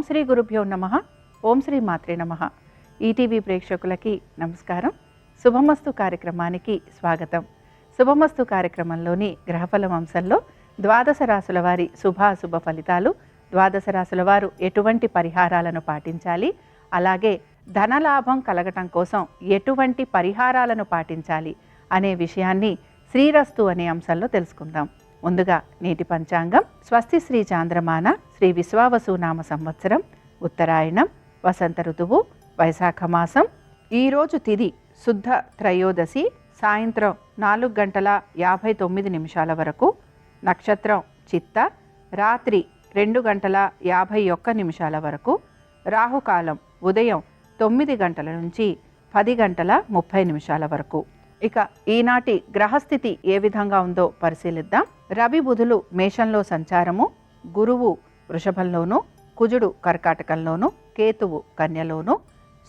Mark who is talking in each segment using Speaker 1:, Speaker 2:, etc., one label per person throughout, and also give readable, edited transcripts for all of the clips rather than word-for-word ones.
Speaker 1: శ్రీ గురుభ్యో నమః. ఓం శ్రీ మాత్రే నమః. ఈటీవీ ప్రేక్షకులకి నమస్కారం. శుభమస్తు కార్యక్రమానికి స్వాగతం. శుభమస్తు కార్యక్రమంలోని గ్రహఫలం అంశంలో ద్వాదశ రాశుల వారి శుభాశుభ ఫలితాలు, ద్వాదశ రాశుల వారు ఎటువంటి పరిహారాలను పాటించాలి, అలాగే ధనలాభం కలగటం కోసం ఎటువంటి పరిహారాలను పాటించాలి అనే విషయాన్ని శ్రీరస్తు అనే అంశంలో తెలుసుకుందాం. ముందుగా నేటి పంచాంగం. స్వస్తి శ్రీ చాంద్రమాన శ్రీ విశ్వావసునామ సంవత్సరం, ఉత్తరాయణం, వసంత ఋతువు, వైశాఖ మాసం. ఈరోజు తిథి శుద్ధ త్రయోదశి, సాయంత్రం 4:59 వరకు. నక్షత్రం చిత్త, రాత్రి 2:51 వరకు. రాహుకాలం ఉదయం 9 గంటల నుంచి 10:30 వరకు. ఇక ఈనాటి గ్రహస్థితి ఏ విధంగా ఉందో పరిశీలిద్దాం. రవి బుధులు మేషంలో సంచారము, గురువు వృషభంలోను, కుజుడు కర్కాటకంలోను, కేతువు కన్యలోను,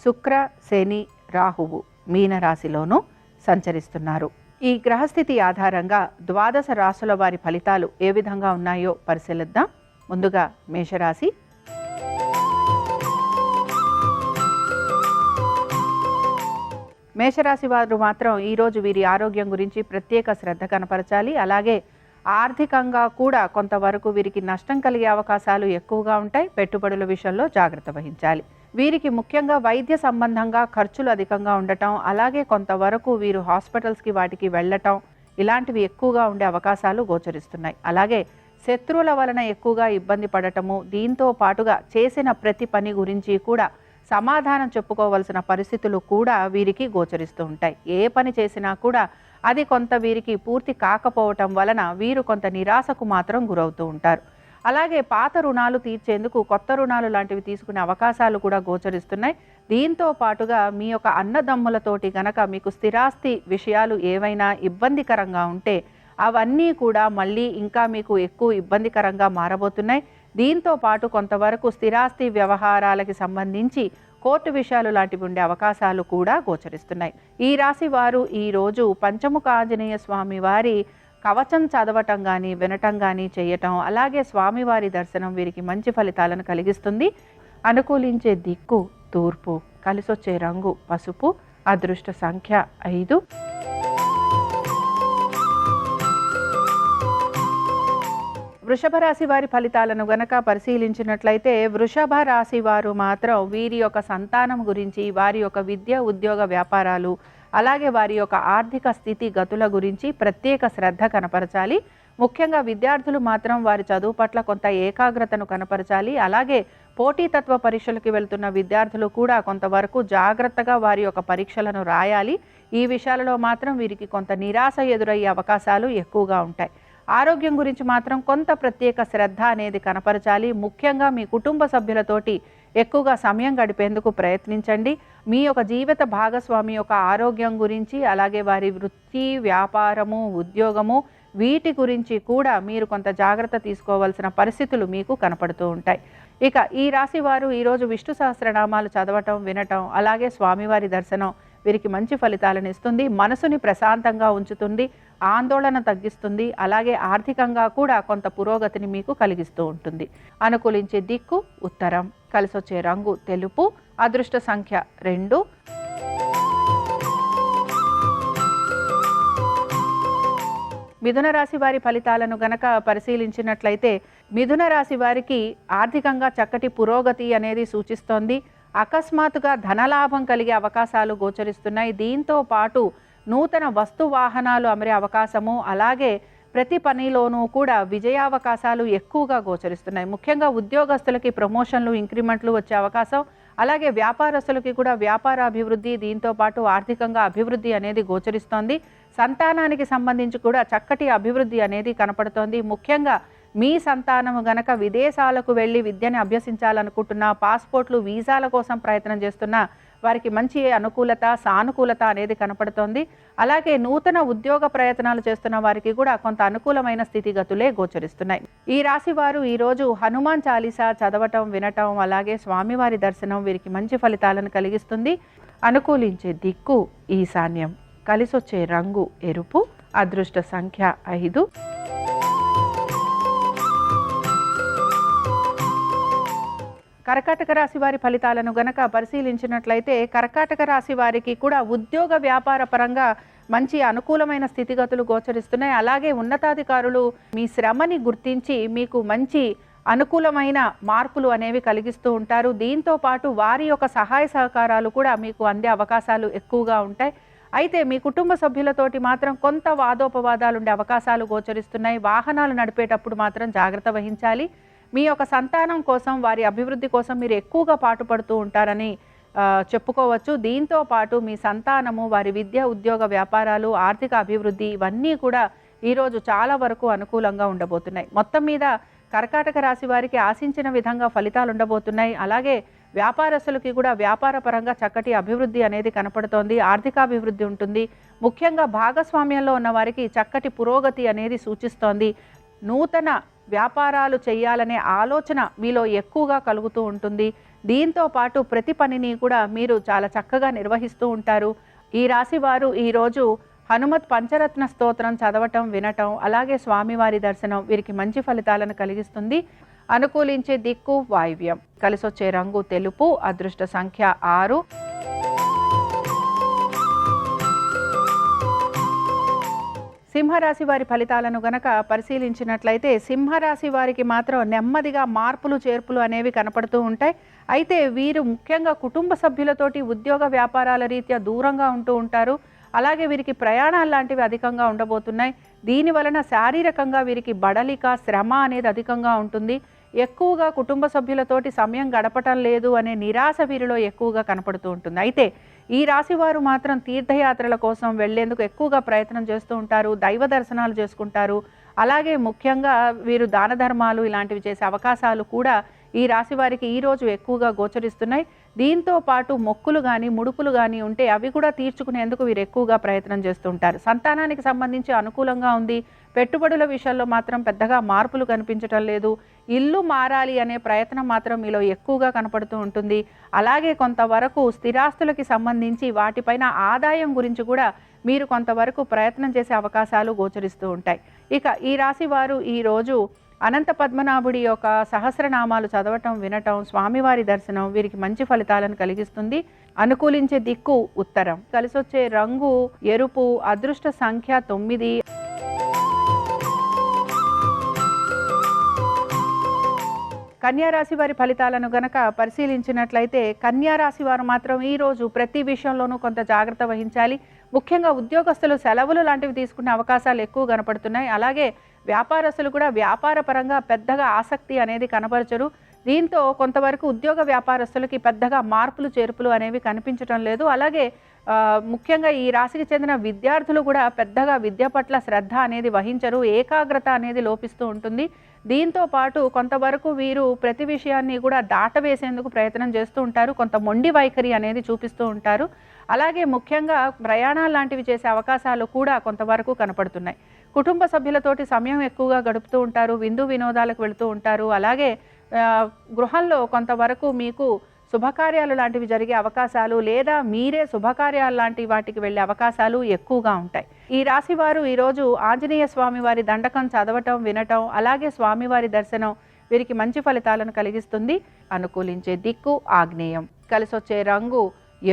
Speaker 1: శుక్ర శని రాహువు మీనరాశిలోను సంచరిస్తున్నారు. ఈ గ్రహస్థితి ఆధారంగా ద్వాదశ రాశుల వారి ఫలితాలు ఏ విధంగా ఉన్నాయో పరిశీలిద్దాం. ముందుగా మేషరాశి. మేషరాశి వారు మాత్రం ఈరోజు వీరి ఆరోగ్యం గురించి ప్రత్యేక శ్రద్ధ కనపరచాలి. అలాగే ఆర్థికంగా కూడా కొంతవరకు వీరికి నష్టం కలిగే అవకాశాలు ఎక్కువగా ఉంటాయి. పెట్టుబడుల విషయంలో జాగ్రత్త వహించాలి. వీరికి ముఖ్యంగా వైద్య సంబంధంగా ఖర్చులు అధికంగా ఉండటం, అలాగే కొంతవరకు వీరు హాస్పిటల్స్కి వాటికి వెళ్ళటం, ఇలాంటివి ఎక్కువగా ఉండే అవకాశాలు గోచరిస్తున్నాయి. అలాగే శత్రువుల వలన ఎక్కువగా ఇబ్బంది పడటము, దీంతో పాటుగా చేసిన ప్రతి పని గురించి కూడా సమాధానం చెప్పుకోవలసిన పరిస్థితులు కూడా వీరికి గోచరిస్తూ ఉంటాయి. ఏ పని చేసినా కూడా అది కొంత వీరికి పూర్తి కాకపోవటం వలన వీరు కొంత నిరాశకు మాత్రం గురవుతూ ఉంటారు. అలాగే పాత రుణాలు తీర్చేందుకు కొత్త రుణాలు లాంటివి తీసుకునే అవకాశాలు కూడా గోచరిస్తున్నాయి. దీంతో పాటుగా మీ యొక్క అన్నదమ్ములతోటి గనక మీకు స్థిరాస్తి విషయాలు ఏవైనా ఇబ్బందికరంగా ఉంటే అవన్నీ కూడా మళ్ళీ ఇంకా మీకు ఎక్కువ ఇబ్బందికరంగా మారబోతున్నాయి. దీంతో పాటు కొంతవరకు స్థిరాస్తి వ్యవహారాలకి సంబంధించి కోర్టు విషయాలు లాంటివి ఉండే అవకాశాలు కూడా గోచరిస్తున్నాయి. ఈ రాశి వారు ఈరోజు పంచముఖ ఆంజనేయ స్వామి వారి కవచం చదవటం కానీ వినటం కానీ చేయటం, అలాగే స్వామివారి దర్శనం వీరికి మంచి ఫలితాలను కలిగిస్తుంది. అనుకూలించే దిక్కు తూర్పు, కలిసొచ్చే రంగు పసుపు, అదృష్ట సంఖ్య 5. వృషభ రాశి వారి ఫలితాలను గనక పరిశీలించినట్లయితే వృషభ రాశి వారు మాత్రం వీరి యొక్క సంతానం గురించి, వారి యొక్క విద్య ఉద్యోగ వ్యాపారాలు, అలాగే వారి యొక్క ఆర్థిక స్థితి గతుల గురించి ప్రత్యేక శ్రద్ధ కనపరచాలి. ముఖ్యంగా విద్యార్థులు మాత్రం వారి చదువు పట్ల కొంత ఏకాగ్రతను కనపరచాలి. అలాగే పోటీతత్వ పరీక్షలకు వెళ్తున్న విద్యార్థులు కూడా కొంతవరకు జాగ్రత్తగా వారి యొక్క పరీక్షలను రాయాలి. ఈ విషయాలలో మాత్రం వీరికి కొంత నిరాశ ఎదురయ్యే అవకాశాలు ఎక్కువగా ఉంటాయి. ఆరోగ్యం గురించి మాత్రం కొంత ప్రత్యేక శ్రద్ధ అనేది కనపరచాలి. ముఖ్యంగా మీ కుటుంబ సభ్యులతోటి ఎక్కువగా సమయం గడిపేందుకు ప్రయత్నించండి. మీ యొక్క జీవిత భాగస్వామి యొక్క ఆరోగ్యం గురించి, అలాగే వారి వృత్తి వ్యాపారము ఉద్యోగము వీటి గురించి కూడా మీరు కొంత జాగ్రత్త తీసుకోవాల్సిన పరిస్థితులు మీకు కనపడుతూ ఉంటాయి. ఇక ఈ రాశి వారు ఈరోజు విష్ణు సహస్రనామాలు చదవటం వినటం, అలాగే స్వామివారి దర్శనం వీరికి మంచి ఫలితాలను ఇస్తుంది. మనసుని ప్రశాంతంగా ఉంచుతుంది, ఆందోళన తగ్గిస్తుంది. అలాగే ఆర్థికంగా కూడా కొంత పురోగతిని మీకు కలిగిస్తూ ఉంటుంది. అనుకూలించే దిక్కు ఉత్తరం, కలిసొచ్చే రంగు తెలుపు, అదృష్ట సంఖ్య 2. మిథున రాశి వారి ఫలితాలను గనక పరిశీలించినట్లయితే మిథున రాశి వారికి ఆర్థికంగా చక్కటి పురోగతి అనేది సూచిస్తోంది. అకస్మాత్తుగా ధనలాభం కలిగే అవకాశాలు గోచరిస్తున్నాయి. దీంతో పాటు నూతన వస్తు వాహనాలు అమరే అవకాశము, అలాగే ప్రతి పనిలోనూ కూడా విజయావకాశాలు ఎక్కువగా గోచరిస్తున్నాయి. ముఖ్యంగా ఉద్యోగస్తులకి ప్రమోషన్లు ఇంక్రిమెంట్లు వచ్చే అవకాశం, అలాగే వ్యాపారస్తులకి కూడా వ్యాపార అభివృద్ధి, దీంతో పాటు ఆర్థికంగా అభివృద్ధి అనేది గోచరిస్తోంది. సంతానానికి సంబంధించి కూడా చక్కటి అభివృద్ధి అనేది కనపడుతోంది. ముఖ్యంగా మీ సంతానము గనక విదేశాలకు వెళ్ళి విద్యని అభ్యసించాలనుకుంటున్న, పాస్పోర్ట్లు వీసాల కోసం ప్రయత్నం చేస్తున్న వారికి మంచి అనుకూలత సానుకూలత అనేది కనపడుతోంది. అలాగే నూతన ఉద్యోగ ప్రయత్నాలు చేస్తున్న వారికి కూడా కొంత అనుకూలమైన స్థితిగతులే గోచరిస్తున్నాయి. ఈ రాశి వారు ఈరోజు హనుమాన్ చాలీసా చదవటం వినటం, అలాగే స్వామివారి దర్శనం వీరికి మంచి ఫలితాలను కలిగిస్తుంది. అనుకూలించే దిక్కు ఈశాన్యం, కలిసొచ్చే రంగు ఎరుపు, అదృష్ట సంఖ్య 5. కర్కాటక రాశి వారి ఫలితాలను గనక పరిశీలించినట్లయితే కర్కాటక రాశి వారికి కూడా ఉద్యోగ వ్యాపార పరంగా మంచి అనుకూలమైన స్థితిగతులు గోచరిస్తున్నాయి. అలాగే ఉన్నతాధికారులు మీ శ్రమని గుర్తించి మీకు మంచి అనుకూలమైన మార్పులు అనేవి కలిగిస్తూ ఉంటారు. దీంతో పాటు వారి యొక్క సహాయ సహకారాలు కూడా మీకు అందే అవకాశాలు ఎక్కువగా ఉంటాయి. అయితే మీ కుటుంబ సభ్యులతోటి మాత్రం కొంత వాదోపవాదాలు ఉండే అవకాశాలు గోచరిస్తున్నాయి. వాహనాలు నడిపేటప్పుడు మాత్రం జాగ్రత్త వహించాలి. మీ యొక్క సంతానం కోసం, వారి అభివృద్ధి కోసం మీరు ఎక్కువగా పాటుపడుతూ ఉంటారని చెప్పుకోవచ్చు. దీంతో పాటు మీ సంతానము, వారి విద్య, ఉద్యోగ, వ్యాపారాలు, ఆర్థిక అభివృద్ధి ఇవన్నీ కూడా ఈరోజు చాలా వరకు అనుకూలంగా ఉండబోతున్నాయి. మొత్తం మీద కర్కాటక రాశి వారికి ఆశించిన విధంగా ఫలితాలు ఉండబోతున్నాయి. అలాగే వ్యాపారస్తులకి కూడా వ్యాపార పరంగా చక్కటి అభివృద్ధి అనేది కనపడుతోంది. ఆర్థికాభివృద్ధి ఉంటుంది. ముఖ్యంగా భాగస్వామ్యంలో ఉన్న వారికి చక్కటి పురోగతి అనేది సూచిస్తోంది. నూతన వ్యాపారాలు చేయాలనే ఆలోచన మీలో ఎక్కువగా కలుగుతూ ఉంటుంది. దీంతో పాటు ప్రతి పనిని కూడా మీరు చాలా చక్కగా నిర్వహిస్తూ ఉంటారు. ఈ రాశి వారు ఈరోజు హనుమత్ పంచరత్న స్తోత్రం చదవటం, వినటం, అలాగే స్వామివారి దర్శనం వీరికి మంచి ఫలితాలను కలిగిస్తుంది. అనుకూలించే దిక్కు వాయువ్యం. కలిసొచ్చే రంగు తెలుపు. అదృష్ట సంఖ్య 6. సింహరాశి వారి ఫలితాలను గనక పరిశీలించినట్లయితే సింహరాశి వారికి మాత్రం నెమ్మదిగా మార్పులు చేర్పులు అనేవి కనపడుతూ ఉంటాయి. అయితే వీరు ముఖ్యంగా కుటుంబ సభ్యులతోటి ఉద్యోగ వ్యాపారాల రీత్యా దూరంగా ఉంటూ ఉంటారు. అలాగే వీరికి ప్రయాణాలు లాంటివి అధికంగా ఉండబోతున్నాయి. దీని వలన శారీరకంగా వీరికి బడలిక, శ్రమ అనేది అధికంగా ఉంటుంది. ఎక్కువగా కుటుంబ సభ్యులతోటి సమయం గడపటం లేదు అనే నిరాశ వీరిలో ఎక్కువగా కనపడుతూ ఉంటుంది. అయితే ఈ రాశి వారు మాత్రం తీర్థయాత్రల కోసం వెళ్లేందుకు ఎక్కువగా ప్రయత్నం చేస్తూ ఉంటారు. దైవ దర్శనాలు చేసుకుంటారు. అలాగే ముఖ్యంగా వీరు దాన ధర్మాలు ఇలాంటివి చేసే అవకాశాలు కూడా ఈ రాశి వారికి ఈరోజు ఎక్కువగా గోచరిస్తున్నాయి. దీంతో పాటు మొక్కులు కానీ, ముడుపులు కానీ ఉంటే అవి కూడా తీర్చుకునేందుకు వీరు ఎక్కువగా ప్రయత్నం చేస్తూ ఉంటారు. సంతానానికి సంబంధించి అనుకూలంగా ఉంది. పెట్టుబడుల విషయంలో మాత్రం పెద్దగా మార్పులు కనిపించటం లేదు. ఇల్లు మారాలి అనే ప్రయత్నం మాత్రం మీలో ఎక్కువగా కనపడుతూ ఉంటుంది. అలాగే కొంతవరకు స్థిరాస్తులకి సంబంధించి వాటిపైన ఆదాయం గురించి కూడా మీరు కొంతవరకు ప్రయత్నం చేసే అవకాశాలు గోచరిస్తూ ఉంటాయి. ఇక ఈ రాశి వారు ఈరోజు అనంత పద్మనాభుడి యొక్క సహస్రనామాలు చదవటం, వినటం, స్వామివారి దర్శనం వీరికి మంచి ఫలితాలను కలిగిస్తుంది. అనుకూలించే దిక్కు ఉత్తరం. కలిసొచ్చే రంగు ఎరుపు. అదృష్ట సంఖ్య 9. కన్యా రాశి వారి ఫలితాలను గనక పరిశీలించినట్లయితే కన్యా రాశి వారు మాత్రం ఈరోజు ప్రతి విషయంలోనూ కొంత జాగ్రత్త వహించాలి. ముఖ్యంగా ఉద్యోగస్తులు సెలవులు లాంటివి తీసుకునే అవకాశాలు ఎక్కువ కనపడుతున్నాయి. అలాగే వ్యాపారస్తులు కూడా వ్యాపార పరంగా పెద్దగా ఆసక్తి అనేది కనపరచరు. దీంతో కొంతవరకు ఉద్యోగ వ్యాపారస్తులకి పెద్దగా మార్పులు చేర్పులు అనేవి కనిపించడం లేదు. అలాగే ముఖ్యంగా ఈ రాశికి చెందిన విద్యార్థులు కూడా పెద్దగా విద్య పట్ల శ్రద్ధ అనేది వహించరు. ఏకాగ్రత అనేది లోపిస్తూ ఉంటుంది. దీంతో పాటు కొంతవరకు వీరు ప్రతి విషయాన్ని కూడా దాటవేసేందుకు ప్రయత్నం చేస్తూ ఉంటారు. కొంత మొండి వైఖరి అనేది చూపిస్తూ ఉంటారు. అలాగే ముఖ్యంగా ప్రయాణాలు లాంటివి చేసే అవకాశాలు కూడా కొంతవరకు కనపడుతున్నాయి. కుటుంబ సభ్యులతోటి సమయం ఎక్కువగా గడుపుతూ ఉంటారు. విందు వినోదాలకు వెళుతూ ఉంటారు. అలాగే గృహంలో కొంతవరకు మీకు శుభకార్యాలు లాంటివి జరిగే అవకాశాలు, లేదా మీరే శుభకార్యాలు లాంటి వాటికి వెళ్ళే అవకాశాలు ఎక్కువగా ఉంటాయి. ఈ రాశి వారు ఈరోజు ఆంజనేయ స్వామి వారి దండకం చదవటం, వినటం, అలాగే స్వామివారి దర్శనం వీరికి మంచి ఫలితాలను కలిగిస్తుంది. అనుకూలించే దిక్కు ఆగ్నేయం. కలిసొచ్చే రంగు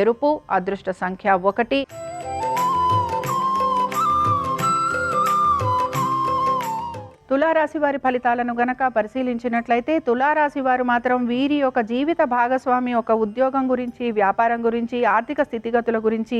Speaker 1: ఎరుపు. అదృష్ట సంఖ్య 1. తులారాశి వారి ఫలితాలను గనక పరిశీలించినట్లయితే తులారాశి వారు మాత్రం వీరి యొక్క జీవిత భాగస్వామి యొక్క ఉద్యోగం గురించి, వ్యాపారం గురించి, ఆర్థిక స్థితిగతుల గురించి,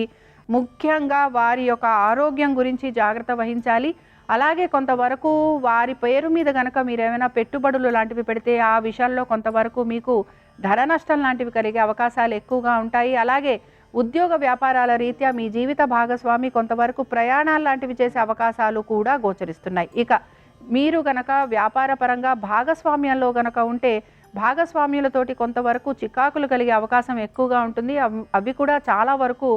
Speaker 1: ముఖ్యంగా వారి యొక్క ఆరోగ్యం గురించి జాగ్రత్త వహించాలి. అలాగే కొంతవరకు వారి పేరు మీద గనక మీరు ఏమైనా పెట్టుబడులు లాంటివి పెడితే ఆ విషయాల్లో కొంతవరకు మీకు ధన నష్టం లాంటివి కలిగే అవకాశాలు ఎక్కువగా ఉంటాయి. అలాగే ఉద్యోగ వ్యాపారాల రీత్యా మీ జీవిత భాగస్వామి కొంతవరకు ప్రయాణాలు లాంటివి చేసే అవకాశాలు కూడా గోచరిస్తున్నాయి. ఇక మీరు గనక వ్యాపార పరంగా భాగస్వామ్యంలో గనక ఉంటే భాగస్వామ్యులతోటి కొంతవరకు చికాకులు కలిగే అవకాశం ఎక్కువగా ఉంటుంది. అవి కూడా చాలా వరకు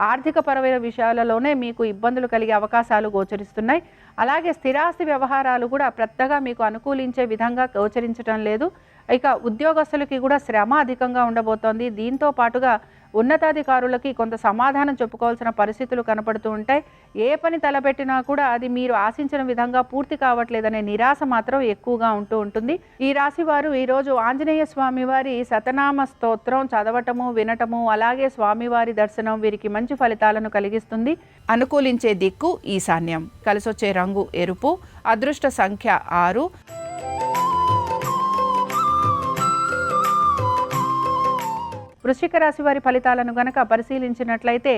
Speaker 1: ఆర్థిక పరమైన విషయాలలోనే మీకు ఇబ్బందులు కలిగే అవకాశాలు గోచరిస్తున్నాయి. అలాగే స్థిరాస్తి వ్యవహారాలు కూడా పెద్దగా మీకు అనుకూలించే విధంగా గోచరించడం లేదు. ఇక ఉద్యోగస్తులకి కూడా శ్రమ అధికంగా ఉండబోతోంది. దీంతో పాటుగా ఉన్నతాధికారులకి కొంత సమాధానం చెప్పుకోవాల్సిన పరిస్థితులు కనపడుతూ ఉంటాయి. ఏ పని తలపెట్టినా కూడా అది మీరు ఆశించిన విధంగా పూర్తి కావట్లేదనే నిరాశ మాత్రం ఎక్కువగా ఉంటూ ఉంటుంది. ఈ రాశి వారు ఈరోజు ఆంజనేయ స్వామి వారి శతనామ స్తోత్రం చదవటము, వినటము, అలాగే స్వామివారి దర్శనం వీరికి మంచి ఫలితాలను కలిగిస్తుంది. అనుకూలించే దిక్కు ఈశాన్యం. కలిసొచ్చే రంగు ఎరుపు. అదృష్ట సంఖ్య 6. వృశ్చిక రాశి వారి ఫలితాలను గనక పరిశీలించినట్లయితే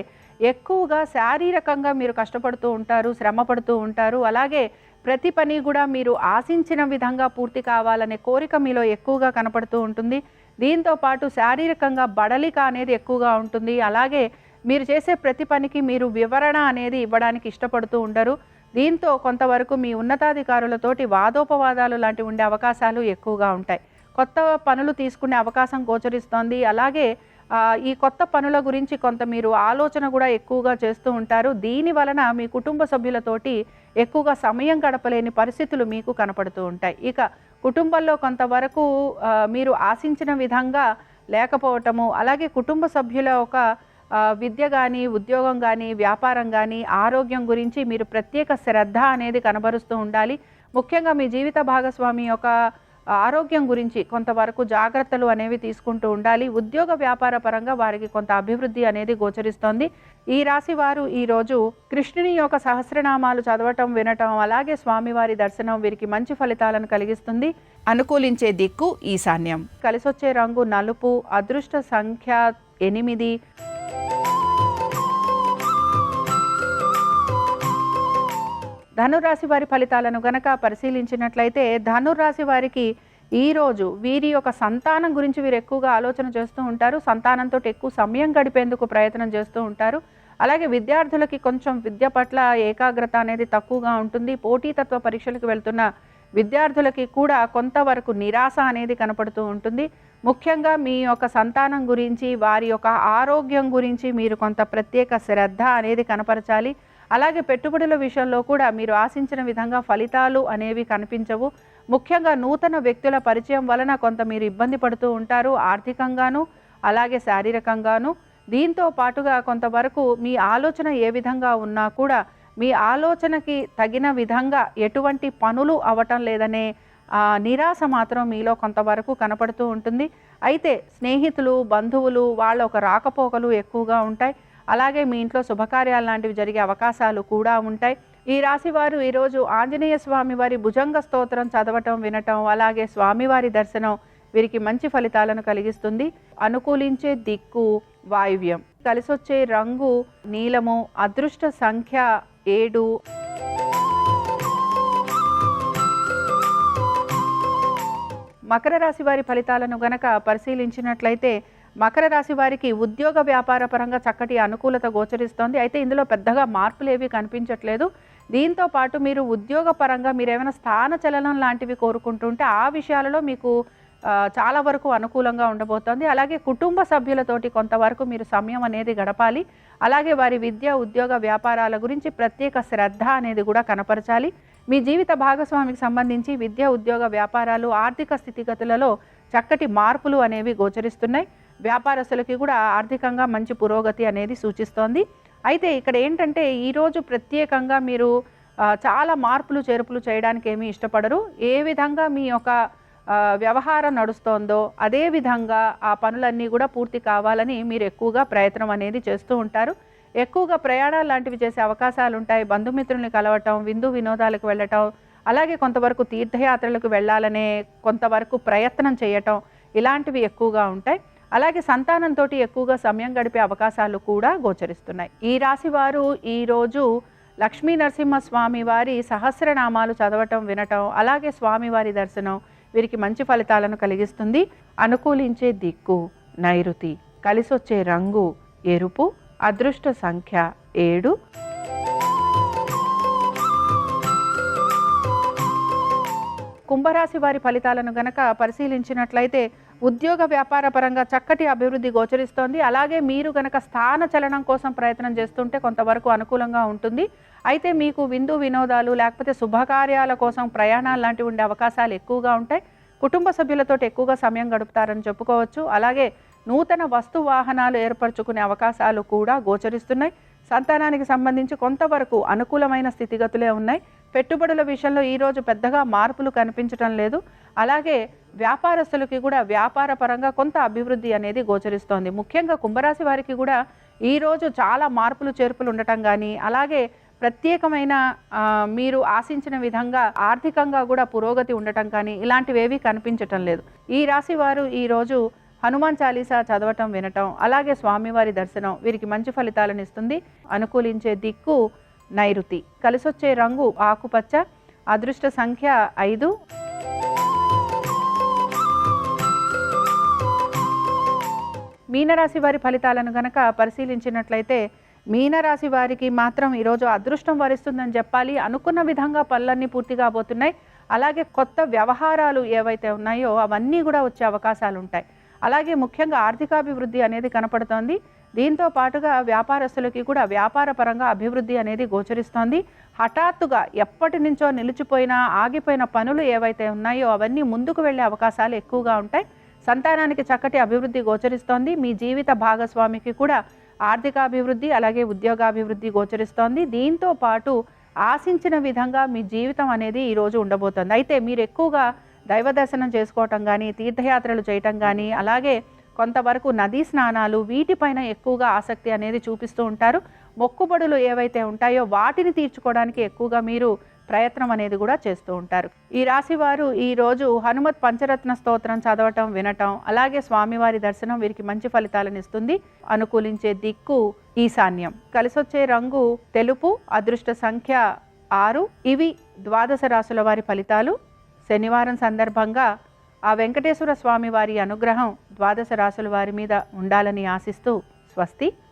Speaker 1: ఎక్కువగా శారీరకంగా మీరు కష్టపడుతూ ఉంటారు, శ్రమ పడుతూ ఉంటారు. అలాగే ప్రతి పని కూడా మీరు ఆశించిన విధంగా పూర్తి కావాలనే కోరిక మీలో ఎక్కువగా కనపడుతూ ఉంటుంది. దీంతో పాటు శారీరకంగా బడలిక అనేది ఎక్కువగా ఉంటుంది. అలాగే మీరు చేసే ప్రతి పనికి మీరు వివరణ అనేది ఇవ్వడానికి ఇష్టపడుతూ ఉండరు. దీంతో కొంతవరకు మీ ఉన్నతాధికారులతోటి వాదోపవాదాలు లాంటివి ఉండే అవకాశాలు ఎక్కువగా ఉంటాయి. కొత్త పనులు తీసుకునే అవకాశం గోచరిస్తోంది. అలాగే ఈ కొత్త పనుల గురించి కొంత మీరు ఆలోచన కూడా ఎక్కువగా చేస్తూ ఉంటారు. దీని వలన మీ కుటుంబ సభ్యులతోటి ఎక్కువగా సమయం గడపలేని పరిస్థితులు మీకు కనపడుతూ ఉంటాయి. ఇక కుటుంబంలో కొంతవరకు మీరు ఆశించిన విధంగా లేకపోవటము, అలాగే కుటుంబ సభ్యుల ఒక విద్య కానీ, ఉద్యోగం కానీ, వ్యాపారం కానీ, ఆరోగ్యం గురించి మీరు ప్రత్యేక శ్రద్ధ అనేది కనబరుస్తూ ఉండాలి. ముఖ్యంగా మీ జీవిత భాగస్వామి యొక్క ఆరోగ్యం గురించి కొంతవరకు జాగ్రత్తలు అనేవి తీసుకుంటూ ఉండాలి. ఉద్యోగ వ్యాపార పరంగా వారికి కొంత అభివృద్ధి అనేది గోచరిస్తోంది. ఈ రాశి వారు ఈరోజు కృష్ణుని యొక్క సహస్రనామాలు చదవటం, వినటం, అలాగే స్వామివారి దర్శనం వీరికి మంచి ఫలితాలను కలిగిస్తుంది. అనుకూలించే దిక్కు ఈశాన్యం. కలిసొచ్చే రంగు నలుపు. అదృష్ట సంఖ్య 8. ధనురాశి వారి ఫలితాలను గనక పరిశీలించినట్లయితే ధనురాశి వారికి ఈరోజు వీరి యొక్క సంతానం గురించి వీరు ఎక్కువగా ఆలోచన చేస్తూ ఉంటారు. సంతానంతో ఎక్కువ సమయం గడిపేందుకు ప్రయత్నం చేస్తూ ఉంటారు. అలాగే విద్యార్థులకి కొంచెం విద్య పట్ల ఏకాగ్రత అనేది తక్కువగా ఉంటుంది. పోటీతత్వ పరీక్షలకు వెళ్తున్న విద్యార్థులకి కూడా కొంతవరకు నిరాశ అనేది కనపడుతూ ఉంటుంది. ముఖ్యంగా మీ యొక్క సంతానం గురించి, వారి యొక్క ఆరోగ్యం గురించి మీరు కొంత ప్రత్యేక శ్రద్ధ అనేది కనపరచాలి. అలాగే పెట్టుబడుల విషయంలో కూడా మీరు ఆశించిన విధంగా ఫలితాలు అనేవి కనిపించవు. ముఖ్యంగా నూతన వ్యక్తుల పరిచయం వలన కొంత మీరు ఇబ్బంది పడుతూ ఉంటారు, ఆర్థికంగాను అలాగే శారీరకంగాను. దీంతో పాటుగా కొంతవరకు మీ ఆలోచన ఏ విధంగా ఉన్నా కూడా మీ ఆలోచనకి తగిన విధంగా ఎటువంటి పనులు అవ్వటం లేదనే నిరాశ మాత్రం మీలో కొంతవరకు కనపడుతూ ఉంటుంది. అయితే స్నేహితులు, బంధువులు వాళ్ళ ఒక రాకపోకలు ఎక్కువగా ఉంటాయి. అలాగే మీ ఇంట్లో శుభకార్యాలు లాంటివి జరిగే అవకాశాలు కూడా ఉంటాయి. ఈ రాశి వారు ఈరోజు ఆంజనేయ స్వామి వారి భుజంగ స్తోత్రం చదవటం, వినటం, అలాగే స్వామివారి దర్శనం వీరికి మంచి ఫలితాలను కలిగిస్తుంది. అనుకూలించే దిక్కు వాయువ్యం. కలిసొచ్చే రంగు నీలము. అదృష్ట సంఖ్య 7. మకర రాశి వారి ఫలితాలను గనక పరిశీలించినట్లయితే మకర రాశి వారికి ఉద్యోగ వ్యాపార పరంగా చక్కటి అనుకూలత గోచరిస్తోంది. అయితే ఇందులో పెద్దగా మార్పులు ఏవి కనిపించట్లేదు. దీంతో పాటు మీరు ఉద్యోగ పరంగా మీరు ఏమైనా స్థాన చలనం లాంటివి కోరుకుంటుంటే ఆ విషయాలలో మీకు చాలా వరకు అనుకూలంగా ఉండబోతోంది. అలాగే కుటుంబ సభ్యులతోటి కొంతవరకు మీరు సమయం అనేది గడపాలి. అలాగే వారి విద్య, ఉద్యోగ వ్యాపారాల గురించి ప్రత్యేక శ్రద్ధ అనేది కూడా కనపరచాలి. మీ జీవిత భాగస్వామికి సంబంధించి విద్య, ఉద్యోగ వ్యాపారాలు, ఆర్థిక స్థితిగతులలో చక్కటి మార్పులు అనేవి గోచరిస్తున్నాయి. వ్యాపారస్తులకి కూడా ఆర్థికంగా మంచి పురోగతి అనేది సూచిస్తోంది. అయితే ఇక్కడ ఏంటంటే ఈరోజు ప్రత్యేకంగా మీరు చాలా మార్పులు చేర్పులు చేయడానికి ఏమీ ఇష్టపడరు. ఏ విధంగా మీ యొక్క వ్యవహారం నడుస్తోందో అదే విధంగా ఆ పనులన్నీ కూడా పూర్తి కావాలని మీరు ఎక్కువగా ప్రయత్నం అనేది చేస్తూ ఉంటారు. ఎక్కువగా ప్రయాణాలు లాంటివి చేసే అవకాశాలు ఉంటాయి. బంధుమిత్రుల్ని కలవటం, విందు వినోదాలకు వెళ్ళటం, అలాగే కొంతవరకు తీర్థయాత్రలకు వెళ్ళాలనే కొంతవరకు ప్రయత్నం చేయటం ఇలాంటివి ఎక్కువగా ఉంటాయి. అలాగే సంతానంతో ఎక్కువగా సమయం గడిపే అవకాశాలు కూడా గోచరిస్తున్నాయి. ఈ రాశి వారు ఈరోజు లక్ష్మీ నరసింహస్వామి వారి సహస్రనామాలు చదవటం, వినటం, అలాగే స్వామివారి దర్శనం వీరికి మంచి ఫలితాలను కలిగిస్తుంది. అనుకూలించే దిక్కు నైరుతి. కలిసొచ్చే రంగు ఎరుపు. అదృష్ట సంఖ్య 7. కుంభరాశి వారి ఫలితాలను గనక పరిశీలించినట్లయితే ఉద్యోగ వ్యాపార పరంగా చక్కటి అభివృద్ధి గోచరిస్తోంది. అలాగే మీరు గనక స్థాన చలనం కోసం ప్రయత్నం చేస్తుంటే కొంతవరకు అనుకూలంగా ఉంటుంది. అయితే మీకు విందు వినోదాలు లేకపోతే శుభకార్యాల కోసం ప్రయాణాలు లాంటివి ఉండే అవకాశాలు ఎక్కువగా ఉంటాయి. కుటుంబ సభ్యులతో ఎక్కువగా సమయం గడుపుతారని చెప్పుకోవచ్చు. అలాగే నూతన వస్తు వాహనాలు ఏర్పరచుకునే అవకాశాలు కూడా గోచరిస్తున్నాయి. సంతానానికి సంబంధించి కొంతవరకు అనుకూలమైన స్థితిగతులే ఉన్నాయి. పెట్టుబడుల విషయంలో ఈరోజు పెద్దగా మార్పులు కనిపించడం లేదు. అలాగే వ్యాపారస్తులకి కూడా వ్యాపార పరంగా కొంత అభివృద్ధి అనేది గోచరిస్తోంది. ముఖ్యంగా కుంభరాశి వారికి కూడా ఈరోజు చాలా మార్పులు చేర్పులు ఉండటం కానీ, అలాగే ప్రత్యేకమైన మీరు ఆశించిన విధంగా ఆర్థికంగా కూడా పురోగతి ఉండటం కానీ ఇలాంటివేవీ కనిపించటం లేదు. ఈ రాశి వారు ఈరోజు హనుమాన్ చాలీసా చదవటం, వినటం, అలాగే స్వామివారి దర్శనం వీరికి మంచి ఫలితాలను ఇస్తుంది. అనుకూలించే దిక్కు నైరుతి. కలిసొచ్చే రంగు ఆకుపచ్చ. అదృష్ట సంఖ్య 5. మీనరాశి వారి ఫలితాలను గనక పరిశీలించినట్లయితే మీనరాశి వారికి మాత్రం ఈరోజు అదృష్టం వరిస్తుందని చెప్పాలి. అనుకున్న విధంగా పనులన్నీ పూర్తి కాబోతున్నాయి. అలాగే కొత్త వ్యవహారాలు ఏవైతే ఉన్నాయో అవన్నీ కూడా వచ్చే అవకాశాలు ఉంటాయి. అలాగే ముఖ్యంగా ఆర్థికాభివృద్ధి అనేది కనపడుతోంది. దీంతో పాటుగా వ్యాపారస్తులకి కూడా వ్యాపార పరంగా అభివృద్ధి అనేది గోచరిస్తోంది. హఠాత్తుగా ఎప్పటి నుంచో నిలిచిపోయిన ఆగిపోయిన పనులు ఏవైతే ఉన్నాయో అవన్నీ ముందుకు వెళ్ళే అవకాశాలు ఎక్కువగా ఉంటాయి. సంతానానికి చక్కటి అభివృద్ధి గోచరిస్తోంది. మీ జీవిత భాగస్వామికి కూడా ఆర్థికాభివృద్ధి అలాగే ఉద్యోగాభివృద్ధి గోచరిస్తోంది. దీంతో పాటు ఆశించిన విధంగా మీ జీవితం అనేది ఈరోజు ఉండబోతోంది. అయితే మీరు ఎక్కువగా దైవ దర్శనం చేసుకోవటం కానీ, తీర్థయాత్రలు చేయటం కానీ, అలాగే కొంతవరకు నదీ స్నానాలు వీటిపైన ఎక్కువగా ఆసక్తి అనేది చూపిస్తూ ఉంటారు. మొక్కుబడులు ఏవైతే ఉంటాయో వాటిని తీర్చుకోవడానికి ఎక్కువగా మీరు ప్రయత్నం అనేది కూడా చేస్తూ ఉంటారు. ఈ రాశి వారు ఈరోజు హనుమత్ పంచరత్న స్తోత్రం చదవటం, వినటం, అలాగే స్వామివారి దర్శనం వీరికి మంచి ఫలితాలను ఇస్తుంది. అనుకూలించే దిక్కు ఈశాన్యం. కలిసొచ్చే రంగు తెలుపు. అదృష్ట సంఖ్య 6. ఇవి ద్వాదశ రాశుల వారి ఫలితాలు. శనివారం సందర్భంగా ఆ వెంకటేశ్వర స్వామి వారి అనుగ్రహం ద్వాదశ రాశుల వారి మీద ఉండాలని ఆశిస్తూ స్వస్తి.